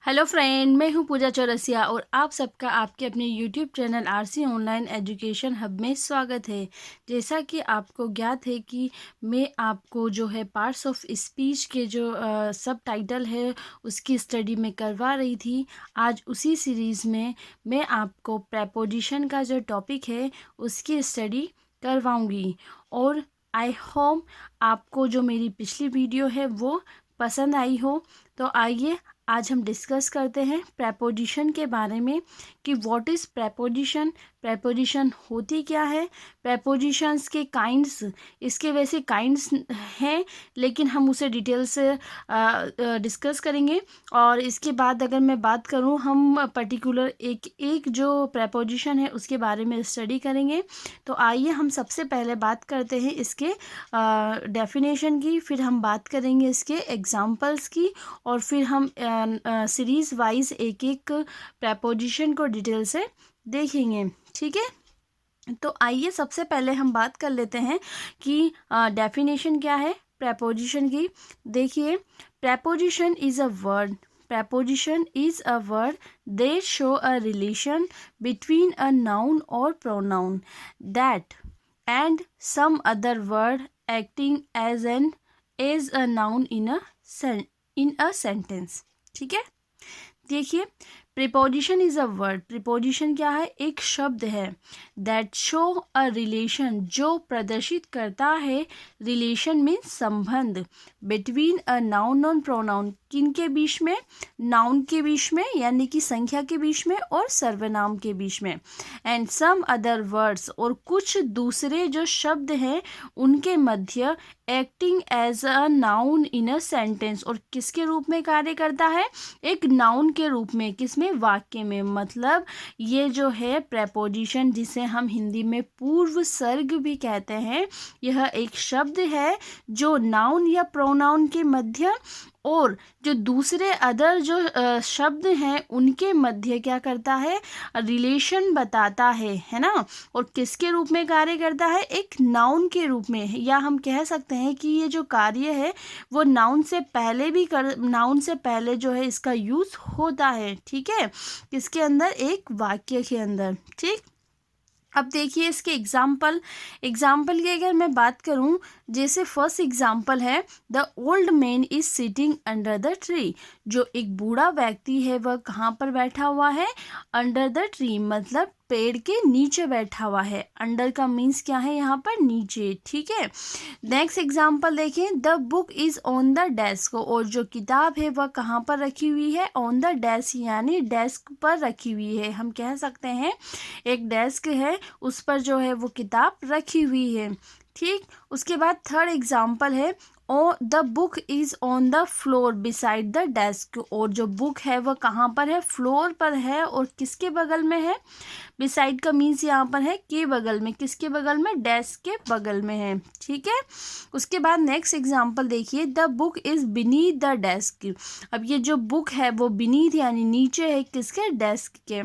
Hello friend, मैं हूं पूजा चौरसिया और आप सबका आपके अपने YouTube channel RC online education hub में स्वागत है। जैसा कि आपको ज्ञात है कि मैं आपको जो है पार्ट्स ऑफ स्पीच के जो सब टाइटल है उसकी स्टडी में करवा रही थी। आज उसी सीरीज़ में मैं आपको प्रेपोजिशन का जो टॉपिक है उसकी स्टडी करवाऊँगी और आई होप आपको जो मेरी पिछली वीडियो है वो पसंद आई हो। तो आइए आज हम डिस्कस करते हैं प्रेपोजिशन के बारे में कि व्हाट इज़ प्रेपोजिशन, प्रेपोजिशन होती क्या है, प्रेपोजिशंस के काइंड्स, इसके वैसे काइंड्स हैं लेकिन हम उसे डिटेल से डिस्कस करेंगे। और इसके बाद अगर मैं बात करूं, हम पर्टिकुलर एक एक जो प्रेपोजिशन है उसके बारे में स्टडी करेंगे। तो आइए हम सबसे पहले बात करते हैं इसके डेफिनेशन की, फिर हम बात करेंगे इसके एग्जाम्पल्स की और फिर हम सीरीज़ वाइज एक एक प्रेपोजिशन को डिटेल से देखेंगे। ठीक है, तो आइए सबसे पहले हम बात कर लेते हैं कि डेफिनेशन क्या है प्रेपोजिशन की। देखिए, preposition is a word, preposition is a word they show a relation between a noun or pronoun that and some other word acting as a noun in a sentence। ठीक है, देखिए, preposition is a word, preposition क्या है, एक शब्द है that show a relation, जो प्रदर्शित करता है रिलेशन में संबंध, बिटवीन अ नाउन और प्रोनाउन, किन के बीच में, नाउन के बीच में यानी कि संख्या के बीच में और सर्वनाम के बीच में, एंड सम अदर वर्ड्स, और कुछ दूसरे जो शब्द हैं उनके मध्य, acting as a noun in a sentence, और किसके रूप में कार्य करता है, एक नाउन के रूप में, किसमें, वाक्य में। मतलब ये जो है प्रेपोजिशन, जिसे हम हिंदी में पूर्व सर्ग भी कहते हैं, यह एक शब्द है जो नाउन या प्रोनाउन के मध्य और जो दूसरे अदर जो शब्द हैं उनके मध्य क्या करता है, रिलेशन बताता है ना। और किसके रूप में कार्य करता है, एक नाउन के रूप में, या हम कह सकते हैं कि ये जो कार्य है वो नाउन से पहले भी नाउन से पहले जो है इसका यूज़ होता है। ठीक है, किसके अंदर, एक वाक्य के अंदर। ठीक, अब देखिए इसके एग्जाम्पल की अगर मैं बात करूं, जैसे फर्स्ट एग्जाम्पल है, the old man is sitting under the tree, जो एक बूढ़ा व्यक्ति है वह कहाँ पर बैठा हुआ है, अंडर द ट्री, मतलब पेड़ के नीचे बैठा हुआ है। अंडर का मीन्स क्या है यहाँ पर, नीचे। ठीक है, नेक्स्ट एग्जाम्पल देखें, the book is on the desk, और जो किताब है वह कहाँ पर रखी हुई है, ऑन द डेस्क, यानी डेस्क पर रखी हुई है। हम कह सकते हैं एक डेस्क है उस पर जो है वो किताब रखी हुई है। ठीक, उसके बाद थर्ड एग्जाम्पल है, oh the book is on the floor beside the desk, और जो बुक है वह कहाँ पर है, फ्लोर पर है, और किसके बगल में है, बिसाइड का मीन्स यहाँ पर है के बगल में, किसके बगल में, डेस्क के बगल में है। ठीक है, उसके बाद नेक्स्ट एग्जाम्पल देखिए, the book is beneath the desk, अब ये जो बुक है वो बीनीथ यानी नीचे है, किसके, डेस्क के।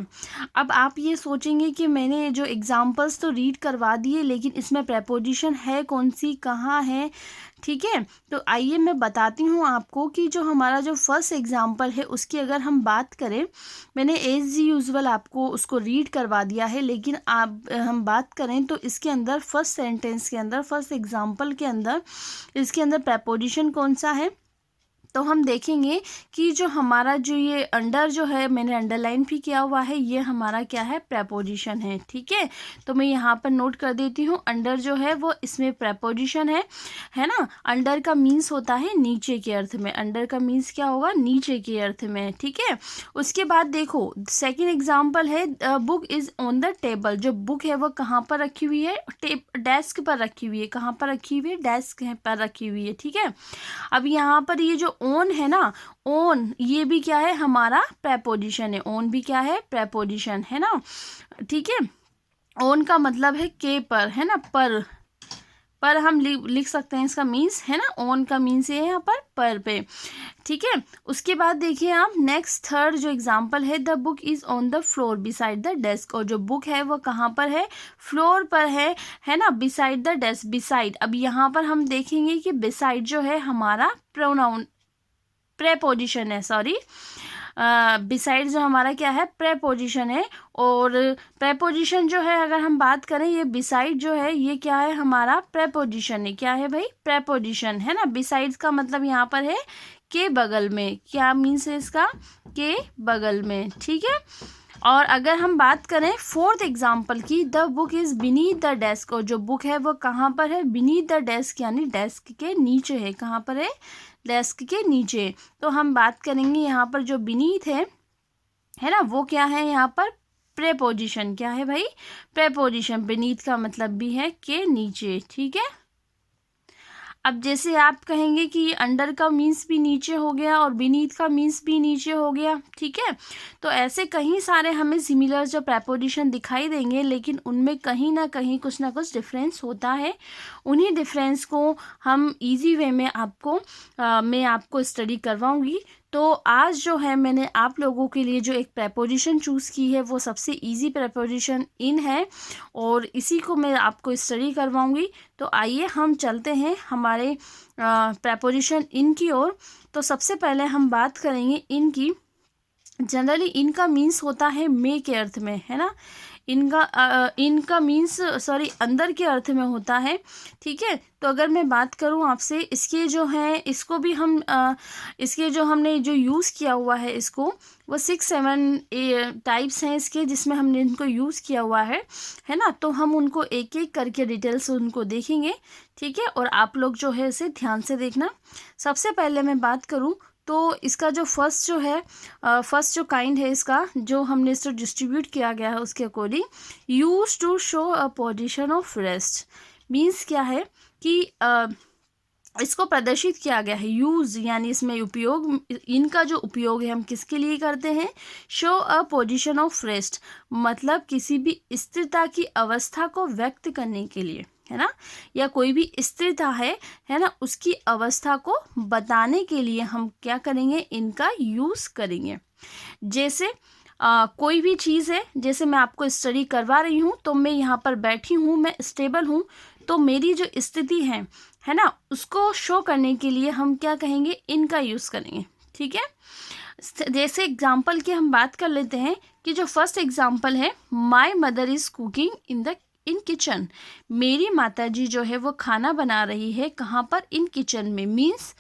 अब आप ये सोचेंगे कि मैंने जो एग्जाम्पल्स तो रीड करवा दिए लेकिन इसमें प्रेपोजिशन है कौन सी, कहाँ है। ठीक है, तो आइए मैं बताती हूँ आपको कि जो हमारा जो फर्स्ट एग्जाम्पल है उसकी अगर हम बात करें, मैंने एज यूजुअल आपको उसको रीड करवा दिया है, लेकिन आप हम बात करें तो इसके अंदर फर्स्ट सेंटेंस के अंदर, फर्स्ट एग्जाम्पल के अंदर, इसके अंदर प्रेपोजिशन कौन सा है, तो हम देखेंगे कि जो हमारा जो ये अंडर जो है, मैंने अंडरलाइन भी किया हुआ है, ये हमारा क्या है, प्रेपोजिशन है। ठीक है, तो मैं यहाँ पर नोट कर देती हूँ, अंडर जो है वो इसमें प्रेपोजिशन है ना। अंडर का मीन्स होता है नीचे के अर्थ में, अंडर का मीन्स क्या होगा, नीचे के अर्थ में। ठीक है, उसके बाद देखो सेकेंड एग्जाम्पल है, book is on the table, जो बुक है वो कहाँ पर रखी हुई है, डेस्क पर रखी हुई है, कहाँ पर रखी हुई है, डेस्क पर रखी हुई है। ठीक है, अब यहाँ पर ये जो ओन है ना, ओन ये भी क्या है, हमारा प्रेपोजिशन है, ओन भी क्या है, प्रेपोजिशन है ना। ठीक है, ओन का मतलब है के पर, है ना, पर हम लिख सकते हैं इसका मीन्स, है ना, ओन का मीन्स ये है यहाँ पर पे। ठीक है, उसके बाद देखिए आप नेक्स्ट थर्ड जो एग्जाम्पल है, the book is on the floor beside the desk, और जो बुक है वो कहाँ पर है, फ्लोर पर है ना, बिसाइड द डेस्क, बिसाइड। अब यहाँ पर हम देखेंगे कि बिसाइड जो है हमारा प्रोनाउन, प्रेपोजिशन है, सॉरी, बिसाइड जो हमारा क्या है, प्रेपोजिशन है। और प्रेपोजिशन जो है अगर हम बात करें, ये बिसाइड जो है ये क्या है, हमारा प्रेपोजिशन है। क्या है भाई, प्रेपोजिशन है ना। बिसाइड्स का मतलब यहाँ पर है के बगल में। क्या मीन्स है इसका, के बगल में, ठीक है। और अगर हम बात करें फोर्थ एग्जाम्पल की, the book is beneath the desk, और जो बुक है वो कहाँ पर है, बीनीथ द डेस्क यानी डेस्क के नीचे है। कहाँ पर है, डेस्क के नीचे। तो हम बात करेंगे यहाँ पर जो बीनीथ है ना, वो क्या है यहाँ पर, प्रेपोजिशन। क्या है भाई, प्रेपोजिशन। बीनीथ का मतलब भी है के नीचे, ठीक है। अब जैसे आप कहेंगे कि अंडर का मीन्स भी नीचे हो गया और बीनीथ का मीन्स भी नीचे हो गया, ठीक है। तो ऐसे कई सारे हमें सिमिलर जो प्रेपोजिशन दिखाई देंगे, लेकिन उनमें कहीं ना कहीं कुछ ना कुछ डिफरेंस होता है। उन्हीं डिफरेंस को हम इजी वे में मैं आपको स्टडी करवाऊंगी। तो आज जो है मैंने आप लोगों के लिए जो एक प्रेपोजिशन चूज़ की है वो सबसे इजी प्रेपोजिशन इन है, और इसी को मैं आपको स्टडी करवाऊंगी। तो आइए हम चलते हैं हमारे प्रेपोजिशन इन की ओर। तो सबसे पहले हम बात करेंगे इन की। जनरली इनका मीन्स होता है मे के अर्थ में, है ना। इनका मीन्स अंदर के अर्थ में होता है, ठीक है। तो अगर मैं बात करूं आपसे, इसके जो है इसको भी हम इसके जो हमने जो यूज़ किया हुआ है इसको, वो 6-7 टाइप्स हैं इसके जिसमें हमने इनको यूज़ किया हुआ है ना। तो हम उनको एक एक करके डिटेल्स उनको देखेंगे, ठीक है। और आप लोग जो है इसे ध्यान से देखना। सबसे पहले मैं बात करूं तो इसका जो फर्स्ट जो काइंड है इसका, जो हमने इसको डिस्ट्रीब्यूट किया गया है उसके according, use to show a position of rest. Means क्या है कि इसको प्रदर्शित किया गया है। यूज यानी इसमें उपयोग, इनका जो उपयोग है हम किसके लिए करते हैं, show a position of rest, मतलब किसी भी स्थिरता की अवस्था को व्यक्त करने के लिए, है ना। या कोई भी स्थिरता है ना, उसकी अवस्था को बताने के लिए हम क्या करेंगे, इनका यूज करेंगे। जैसे कोई भी चीज़ है, जैसे मैं आपको स्टडी करवा रही हूँ, तो मैं यहाँ पर बैठी हूँ, मैं स्टेबल हूँ, तो मेरी जो स्थिति है ना, उसको शो करने के लिए हम क्या कहेंगे, इनका यूज़ करेंगे, ठीक है। जैसे एग्जाम्पल की हम बात कर लेते हैं कि जो फर्स्ट एग्जाम्पल है, my mother is cooking in kitchen. मेरी माताजी जो है वो खाना बना रही है, कहाँ पर, इन किचन में। मीन्स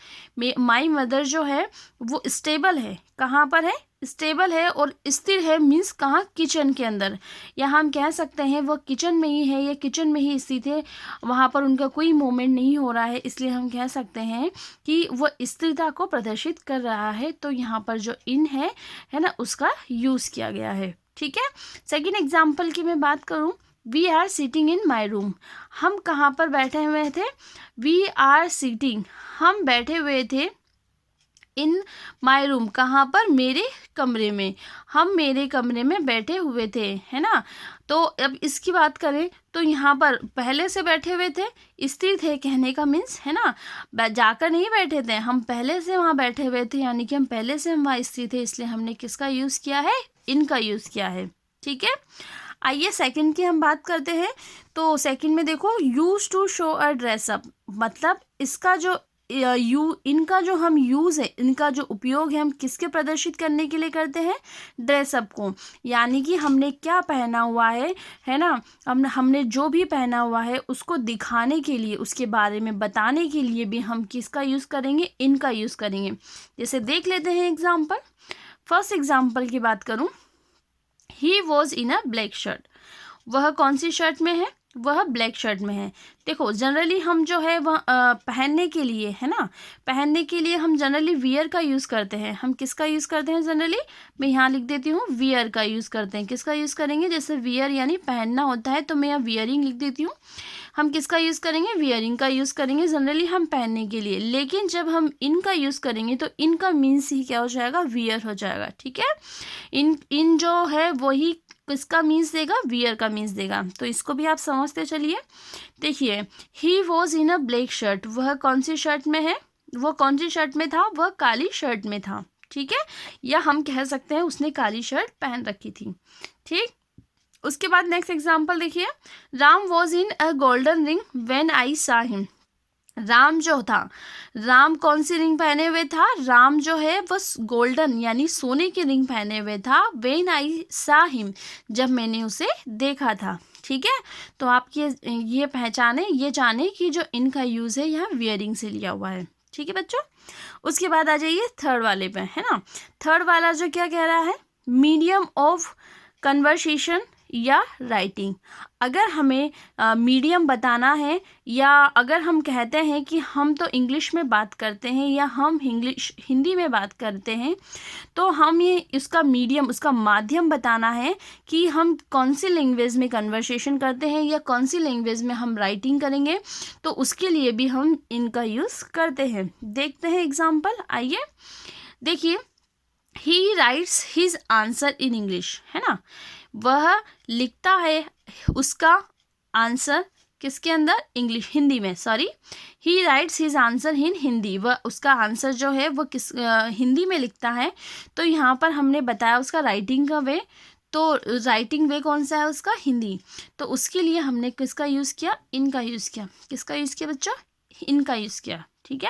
माई मदर जो है वो स्टेबल है, कहाँ पर है, स्टेबल है और स्थिर है। मीन्स कहाँ, किचन के अंदर, या हम कह सकते हैं वो किचन में ही है या किचन में ही स्थित है, वहाँ पर उनका कोई मूवमेंट नहीं हो रहा है, इसलिए हम कह सकते हैं कि वो स्थिरता को प्रदर्शित कर रहा है। तो यहाँ पर जो इन है ना, उसका यूज़ किया गया है, ठीक है। सेकेंड एग्जाम्पल की मैं बात करूँ, we are sitting in my room. हम कहाँ पर बैठे हुए थे, वी आर सीटिंग, हम बैठे हुए थे, इन माई रूम, कहाँ पर, मेरे कमरे में। हम मेरे कमरे में बैठे हुए थे, है ना। तो अब इसकी बात करें तो यहाँ पर पहले से बैठे हुए थे, स्थिर थे कहने का मीन्स, है ना, जाकर नहीं बैठे थे, हम पहले से वहाँ बैठे हुए थे, यानी कि हम पहले से वहाँ स्थिर थे, इसलिए हमने किसका यूज़ किया है, इनका यूज़ किया है, ठीक है। आइए सेकंड की हम बात करते हैं। तो सेकंड में देखो, use to show a dress up, मतलब इसका जो इनका जो हम यूज़ है, इनका जो उपयोग है, हम किसके प्रदर्शित करने के लिए करते हैं, ड्रेसअप को। यानी कि हमने क्या पहना हुआ है ना, हमने जो भी पहना हुआ है उसको दिखाने के लिए, उसके बारे में बताने के लिए भी हम किसका यूज़ करेंगे, इनका यूज़ करेंगे। जैसे देख लेते हैं एग्जाम्पल। फर्स्ट एग्जाम्पल की बात करूँ, he was in a black shirt. वह कौन सी शर्ट में है, वह ब्लैक शर्ट में है। देखो जनरली हम जो है वह पहनने के लिए, है ना, पहनने के लिए हम जनरली वियर का यूज़ करते हैं। हम किसका यूज़ करते हैं जनरली, मैं यहाँ लिख देती हूँ, वियर का यूज़ करते हैं। किसका यूज़ करेंगे, जैसे वियर यानी पहनना होता है, तो मैं यहाँ वियरिंग लिख देती हूँ। हम किसका यूज़ करेंगे, वियरिंग का यूज़ करेंगे जनरली हम पहनने के लिए। लेकिन जब हम इनका यूज़ करेंगे तो इनका मीन्स ही क्या हो जाएगा, वियर हो जाएगा, ठीक है। इन जो है वही किसका मीन्स देगा, वियर का मीन्स देगा। तो इसको भी आप समझते चलिए। देखिए, he was in a black shirt, वह कौन सी शर्ट में है, वह कौन सी शर्ट में था, वह काली शर्ट में था, ठीक है। या हम कह सकते हैं उसने काली शर्ट पहन रखी थी, ठीक। उसके बाद नेक्स्ट एग्जाम्पल देखिए, Ram was in a golden ring when I सा हिम। राम जो था, राम कौन सी रिंग पहने हुए था? राम जो है वो गोल्डन यानी सोने की रिंग पहने हुए था। व्हेन आई सा हिम, जब मैंने उसे देखा था। ठीक है, तो आप ये पहचाने, ये जाने कि जो इनका यूज़ है यहाँ वियरिंग से लिया हुआ है। ठीक है बच्चों, उसके बाद आ जाइए थर्ड वाले पे, है ना। थर्ड वाला जो क्या कह रहा है? मीडियम ऑफ कन्वर्सेशन या राइटिंग। अगर हमें मीडियम बताना है, या अगर हम कहते हैं कि हम तो इंग्लिश में बात करते हैं या हम हिंदी में बात करते हैं, तो हम ये इसका मीडियम, उसका माध्यम बताना है कि हम कौन सी लैंग्वेज में कन्वर्सेशन करते हैं या कौन सी लैंग्वेज में हम राइटिंग करेंगे, तो उसके लिए भी हम इनका यूज़ करते हैं। देखते हैं एग्जाम्पल, आइए देखिए। ही rights his answer in English, है ना, वह लिखता है उसका आंसर किसके अंदर? इंग्लिश, हिंदी में, sorry. He rights his answer in Hindi, वह उसका आंसर जो है वो हिंदी में लिखता है। तो यहाँ पर हमने बताया उसका राइटिंग का वे, तो राइटिंग वे कौन सा है उसका? हिंदी। तो उसके लिए हमने किसका यूज़ किया? इनका यूज़ किया। किसका यूज़ किया बच्चों? इनका यूज़ किया। ठीक है,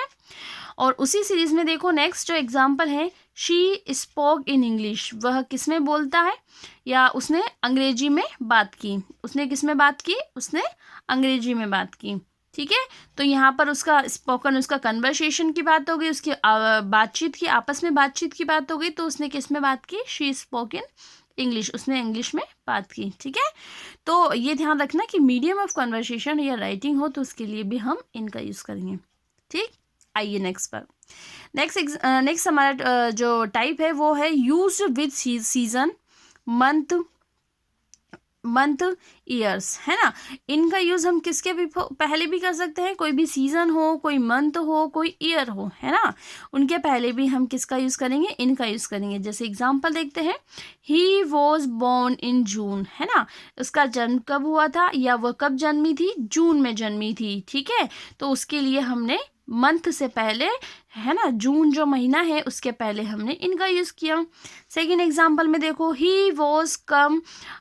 और उसी सीरीज में देखो नेक्स्ट जो एग्जाम्पल है, शी स्पोक इन इंग्लिश, वह किस में बोलता है? या उसने अंग्रेजी में बात की। उसने किस में बात की? उसने अंग्रेजी में बात की। ठीक है, तो यहाँ पर उसका स्पोकन, उसका कन्वर्सेशन की बात हो गई, उसकी बातचीत की, आपस में बातचीत की बात हो गई, तो उसने किस में बात की? शी स्पोक इन इंग्लिश, उसने इंग्लिश में बात की। ठीक है, तो ये ध्यान रखना कि मीडियम ऑफ कन्वर्सेशन या राइटिंग हो तो उसके लिए भी हम इनका यूज़ करेंगे। ठीक, आइए नेक्स्ट पर। नेक्स्ट हमारा जो टाइप है वो है use with season, month, years, है ना। इनका यूज़ हम किसके भी पहले भी कर सकते हैं, कोई भी सीज़न हो, कोई मंथ हो, कोई ईयर हो, है ना, उनके पहले भी हम किसका यूज़ करेंगे? इनका यूज़ करेंगे। जैसे एग्जांपल देखते हैं, ही वॉज बोर्न इन जून, है ना, उसका जन्म कब हुआ था या वह कब जन्मी थी? जून में जन्मी थी। ठीक है, तो उसके लिए हमने मंथ से पहले, है ना, जून जो महीना है उसके पहले हमने इनका यूज़ किया। सेकेंड एग्जाम्पल में देखो, he was come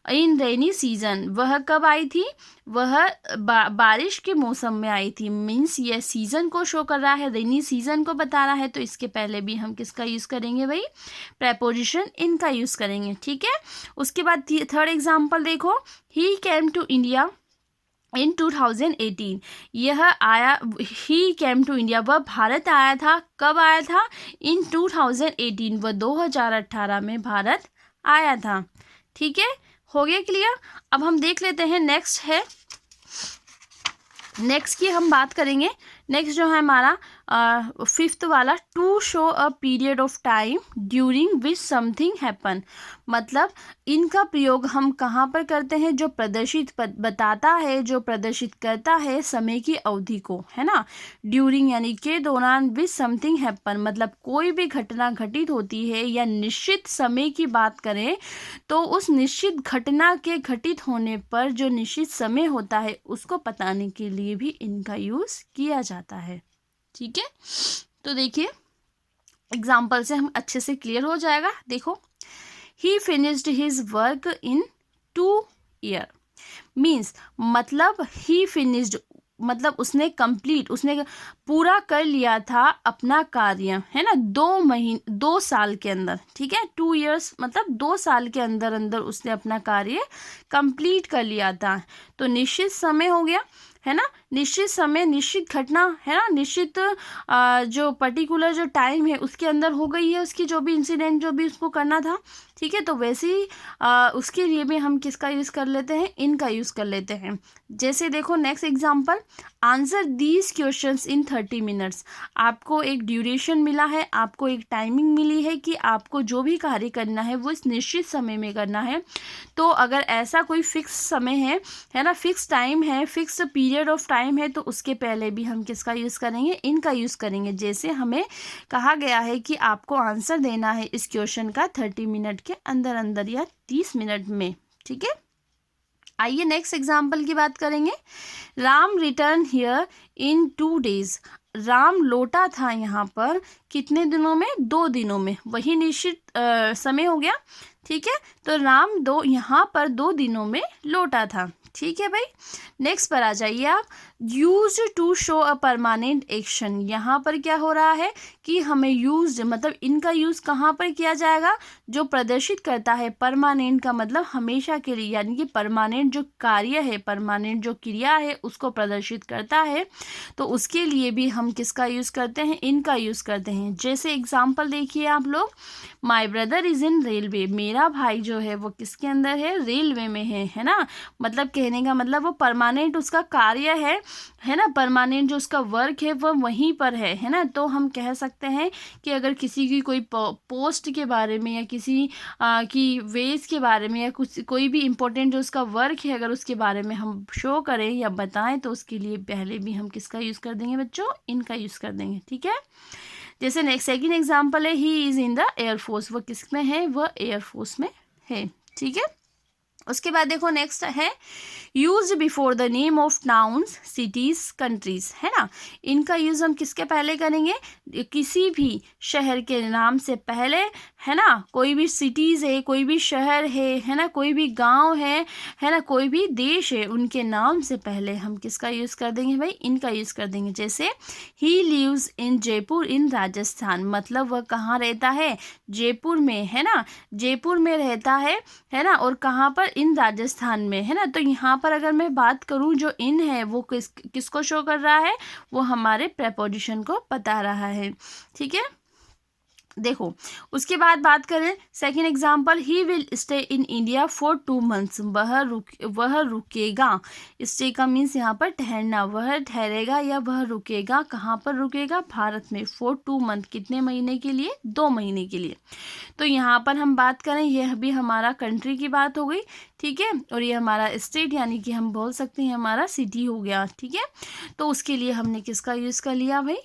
in rainy season, वह कब आई थी? वह बारिश के मौसम में आई थी। मीन्स ये सीजन को शो कर रहा है, रेनी सीजन को बता रहा है, तो इसके पहले भी हम किसका यूज़ करेंगे भाई? प्रेपोजिशन इनका यूज़ करेंगे। ठीक है, उसके बाद थर्ड एग्जाम्पल देखो, ही केम टू इंडिया इन 2018, यह आया, ही केम टू इंडिया, वह भारत आया था। कब आया था? इन 2018, वह 2018 में भारत आया था। ठीक है, हो गया क्लियर। अब हम देख लेते हैं नेक्स्ट है, नेक्स्ट की हम बात करेंगे। नेक्स्ट जो है हमारा फिफ्थ वाला, to show a period of time during which something happen, मतलब इनका प्रयोग हम कहाँ पर करते हैं? जो प्रदर्शित बताता है, जो प्रदर्शित करता है समय की अवधि को, है ना। ड्यूरिंग यानी के दौरान, विच समथिंग हैपन मतलब कोई भी घटना घटित होती है या निश्चित समय की बात करें तो उस निश्चित घटना के घटित होने पर जो निश्चित समय होता है उसको बताने के लिए भी इनका यूज़ किया जाता है। ठीक है, तो देखिए एग्जाम्पल से हम अच्छे से क्लियर हो जाएगा। देखो, ही finished his work in 2 year, means मतलब ही फिनिश्ड मतलब उसने कंप्लीट, उसने पूरा कर लिया था अपना कार्य, है ना, 2 साल के अंदर। ठीक है, 2 इयर्स मतलब 2 साल के अंदर अंदर उसने अपना कार्य कंप्लीट कर लिया था। तो निश्चित समय हो गया, है ना, निश्चित समय, निश्चित घटना, है ना, निश्चित जो पर्टिकुलर जो टाइम है उसके अंदर हो गई है उसकी जो भी इंसिडेंट जो भी उसको करना था। ठीक है, तो वैसे ही उसके लिए भी हम किसका यूज़ कर लेते हैं? इनका यूज़ कर लेते हैं। जैसे देखो next example, answer these questions in 30 minutes, आपको एक ड्यूरेशन मिला है, आपको एक टाइमिंग मिली है कि आपको जो भी कार्य करना है वो इस निश्चित समय में करना है। तो अगर ऐसा कोई फिक्स समय है ना, फिक्स टाइम है, फिक्स पीरियड ऑफ टाइम है, तो उसके पहले भी हम किसका यूज़ करेंगे? इनका यूज़ करेंगे। जैसे हमें कहा गया है कि आपको आंसर देना है इस क्वेश्चन का 30 मिनट के अंदर अंदर या 30 मिनट में। ठीक है, आइए नेक्स्ट एग्जाम्पल की बात करेंगे। Ram return here in 2 days, Ram लौटा था यहाँ पर कितने दिनों में? 2 दिनों में, वही निश्चित समय हो गया। ठीक है, तो राम यहाँ पर 2 दिनों में लौटा था। ठीक है भाई, नेक्स्ट पर आ जाइए आप। Use to show a permanent action, यहाँ पर क्या हो रहा है कि हमें यूज मतलब इनका यूज कहाँ पर किया जाएगा, जो प्रदर्शित करता है परमानेंट का मतलब हमेशा के लिए, यानी कि परमानेंट जो कार्य है, परमानेंट जो क्रिया है उसको प्रदर्शित करता है, तो उसके लिए भी हम किसका यूज करते हैं, इनका यूज करते हैं। जैसे एग्जाम्पल देखिए आप लोग, my brother is in railway, मेरा भाई जो है वो किसके अंदर है, रेलवे में है ना। मतलब कहने का मतलब वो परमानेंट उसका कार्य है ना, परमानेंट जो उसका वर्क है वो वहीं पर है ना। तो हम कह सकते हैं कि अगर किसी की कोई पोस्ट के बारे में या किसी की वेज के बारे में या कुछ कोई भी इम्पोर्टेंट जो उसका वर्क है अगर उसके बारे में हम शो करें या बताएं, तो उसके लिए पहले भी हम किसका यूज़ कर देंगे बच्चों, इनका यूज़ कर देंगे। ठीक है, जैसे नेक्स्ट सेकेंड एग्जाम्पल है, he is in the air force, वो किस में है, वह एयरफोर्स में है। ठीक है, उसके बाद देखो नेक्स्ट है, use before the name of towns cities countries, है ना। इनका यूज हम किसके पहले करेंगे, किसी भी शहर के नाम से पहले, है ना। कोई भी सिटीज है, कोई भी शहर है ना, कोई भी गांव है ना, कोई भी देश है, उनके नाम से पहले हम किसका यूज कर देंगे भाई, इनका यूज कर देंगे। जैसे ही लिव्स इन जयपुर इन राजस्थान, मतलब वह कहाँ रहता है, जयपुर में, है ना, जयपुर में रहता है ना, और कहाँ पर, इन राजस्थान में, है ना। तो यहाँ पर अगर मैं बात करूँ, जो इन है वो किसको शो कर रहा है, वो हमारे प्रेपोजिशन को बता रहा है। ठीक है, देखो उसके बाद बात करें second example, he will stay in India for 2 months, वह रुकेगा। स्टे का मीन्स यहाँ पर ठहरना, वह ठहरेगा या वह रुकेगा, कहाँ पर रुकेगा, भारत में, फॉर 2 months, कितने महीने के लिए, 2 महीने के लिए। तो यहाँ पर हम बात करें, यह भी हमारा कंट्री की बात हो गई। ठीक है, और ये हमारा स्टेट यानी कि हम बोल सकते हैं हमारा सिटी हो गया। ठीक है, तो उसके लिए हमने किसका यूज़ कर लिया भाई,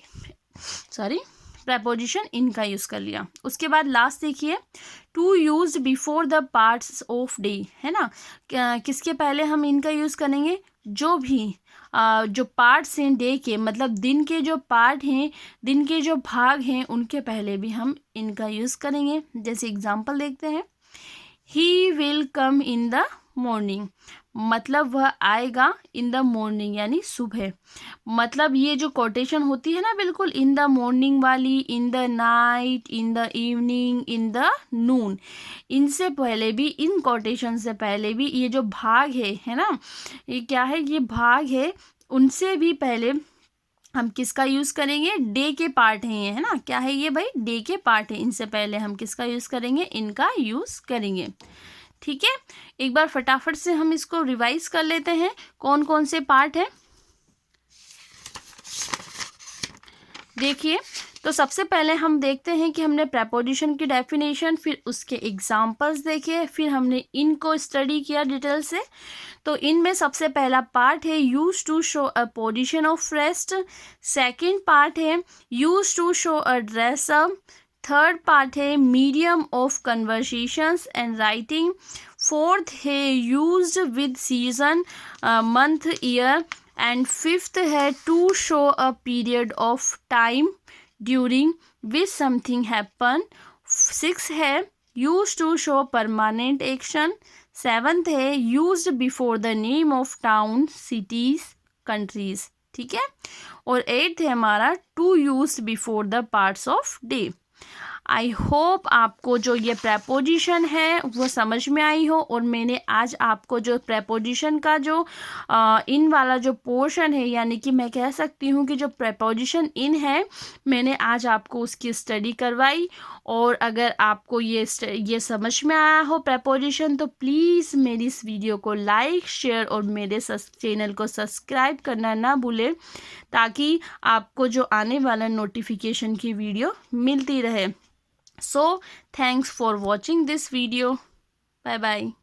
सॉरी, प्रेपोजिशन इनका यूज कर लिया। उसके बाद लास्ट देखिए, to use before the parts of day, है ना। किसके पहले हम इनका यूज करेंगे, जो भी जो पार्ट्स हैं डे के, मतलब दिन के जो पार्ट हैं, दिन के जो भाग हैं, उनके पहले भी हम इनका यूज करेंगे। जैसे एग्जांपल देखते हैं, he will come in the morning, मतलब वह आएगा इन द मॉर्निंग यानी सुबह। मतलब ये जो कोटेशन होती है ना, बिल्कुल इन द मॉर्निंग वाली, in the night, in the evening, in the noon, इनसे पहले भी, इन कोटेशन से पहले भी ये जो भाग है ना, ये क्या है, ये भाग है, उनसे भी पहले हम किसका यूज़ करेंगे, डे के पार्ट हैं ये, है ना। क्या है ये भाई, डे के पार्ट है, इनसे पहले हम किसका यूज़ करेंगे, इनका यूज़ करेंगे। ठीक है, एक बार फटाफट से हम इसको रिवाइज कर लेते हैं, कौन कौन से पार्ट हैं। देखिए, तो सबसे पहले हम देखते हैं कि हमने प्रेपोजिशन की डेफिनेशन, फिर उसके एग्जाम्पल्स देखे, फिर हमने इनको स्टडी किया डिटेल से। तो इनमें सबसे पहला पार्ट है use to show a position of rest, second part है use to show a dress up, third part है medium of conversations and writing, fourth है used with season, month, year, and fifth है to show a period of time during which something happen, six है use to show permanent action, seventh है used before the name of town cities countries. ठीक है, और eighth है हमारा to used before the parts of day. I hope आपको जो ये प्रेपोजिशन है वो समझ में आई हो, और मैंने आज आपको जो प्रेपोजिशन का जो इन वाला जो पोर्शन है, यानी कि मैं कह सकती हूँ कि जो प्रेपोजिशन इन है, मैंने आज आपको उसकी स्टडी करवाई। और अगर आपको ये समझ में आया हो प्रेपोजिशन, तो प्लीज़ मेरी इस वीडियो को लाइक, शेयर और मेरे चैनल को सब्सक्राइब करना ना भूलें, ताकि आपको जो आने वाला नोटिफिकेशन की वीडियो मिलती रहे। So, thanks for watching this video. Bye bye.